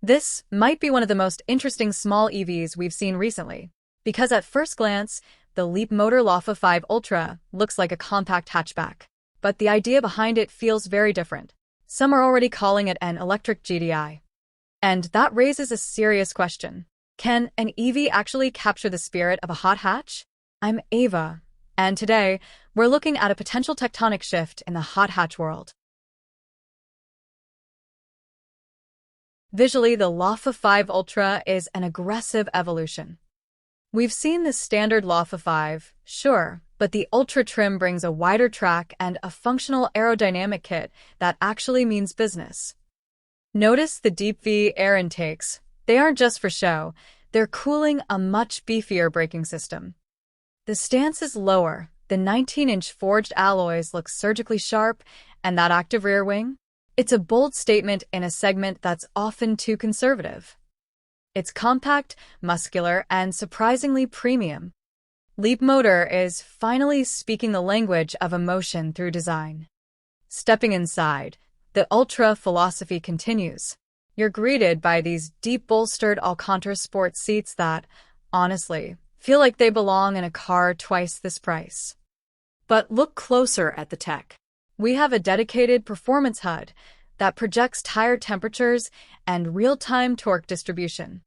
This might be one of the most interesting small EVs we've seen recently, because at first glance, the Leapmotor Lafa5 Ultra looks like a compact hatchback. But the idea behind it feels very different. Some are already calling it an electric GTI. And that raises a serious question. Can an EV actually capture the spirit of a hot hatch? I'm Ava, and today, we're looking at a potential tectonic shift in the hot hatch world. Visually, the Lafa5 Ultra is an aggressive evolution. We've seen the standard Lafa5, sure, but the Ultra trim brings a wider track and a functional aerodynamic kit that actually means business. Notice the deep V air intakes. They aren't just for show, they're cooling a much beefier braking system. The stance is lower, the 19-inch forged alloys look surgically sharp, and that active rear wing? It's a bold statement in a segment that's often too conservative. It's compact, muscular, and surprisingly premium. Leapmotor is finally speaking the language of emotion through design. Stepping inside, the Ultra philosophy continues. You're greeted by these deep-bolstered Alcantara sport seats that, honestly, feel like they belong in a car twice this price. But look closer at the tech. We have a dedicated performance HUD that projects tire temperatures and real-time torque distribution.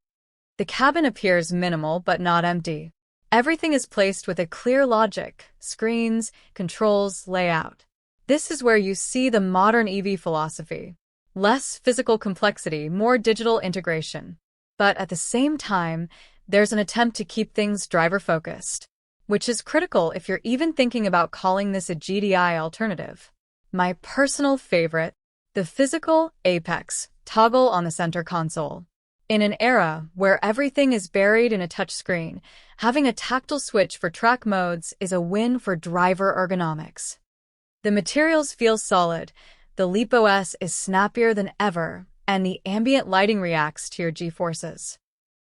The cabin appears minimal but not empty. Everything is placed with a clear logic: screens, controls, layout. This is where you see the modern EV philosophy. Less physical complexity, more digital integration. But at the same time, there's an attempt to keep things driver-focused, which is critical if you're even thinking about calling this a GTI alternative. My personal favorite, the physical apex toggle on the center console. In an era where everything is buried in a touchscreen, having a tactile switch for track modes is a win for driver ergonomics. The materials feel solid, the LeapOS is snappier than ever, and the ambient lighting reacts to your G-forces.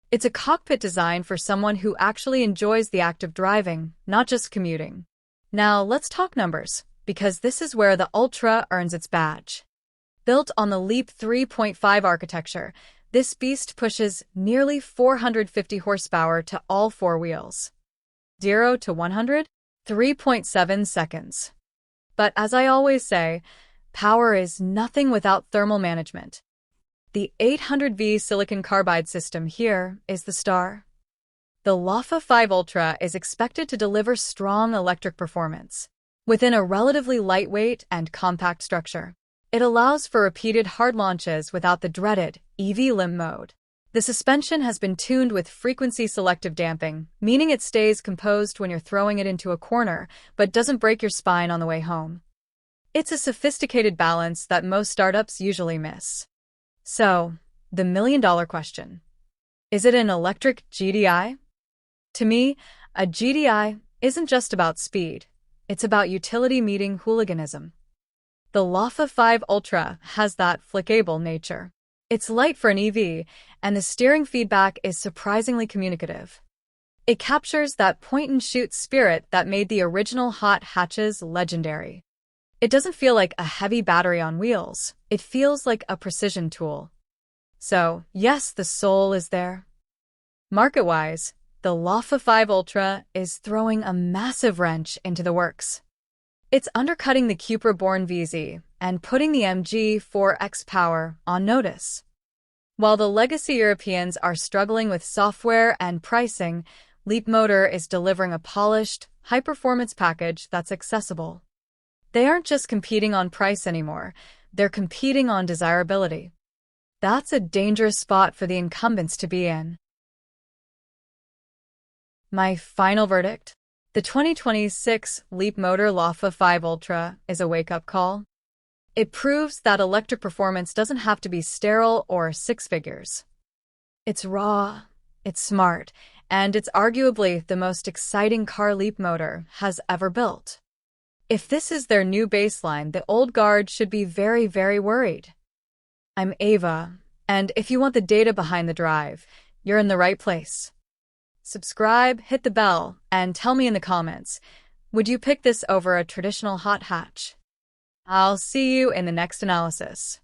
It's a cockpit design for someone who actually enjoys the act of driving, not just commuting. Now let's talk numbers, because this is where the Ultra earns its badge. Built on the Leap 3.5 architecture, this beast pushes nearly 450 horsepower to all four wheels. 0 to 100? 3.7 seconds. But as I always say, power is nothing without thermal management. The 800V silicon carbide system here is the star. The Lafa5 Ultra is expected to deliver strong electric performance within a relatively lightweight and compact structure. It allows for repeated hard launches without the dreaded EV limp mode. The suspension has been tuned with frequency-selective damping, meaning it stays composed when you're throwing it into a corner, but doesn't break your spine on the way home. It's a sophisticated balance that most startups usually miss. So, the million-dollar question. Is it an electric GTI? To me, a GTI isn't just about speed. It's about utility meeting hooliganism. The Lafa5 Ultra has that flickable nature. It's light for an EV, and the steering feedback is surprisingly communicative. It captures that point-and-shoot spirit that made the original hot hatches legendary. It doesn't feel like a heavy battery on wheels. It feels like a precision tool. So, yes, the soul is there. Market-wise, the Lafa5 Ultra is throwing a massive wrench into the works. It's undercutting the Cupra-born VZ and putting the MG4X Power on notice. While the legacy Europeans are struggling with software and pricing, Leapmotor is delivering a polished, high-performance package that's accessible. They aren't just competing on price anymore, they're competing on desirability. That's a dangerous spot for the incumbents to be in. My final verdict? The 2026 Leapmotor Lafa5 Ultra is a wake-up call. It proves that electric performance doesn't have to be sterile or six figures. It's raw, it's smart, and it's arguably the most exciting car Leapmotor has ever built. If this is their new baseline, the old guard should be very, very worried. I'm Ava, and if you want the data behind the drive, you're in the right place. Subscribe, hit the bell, and tell me in the comments, would you pick this over a traditional hot hatch? I'll see you in the next analysis.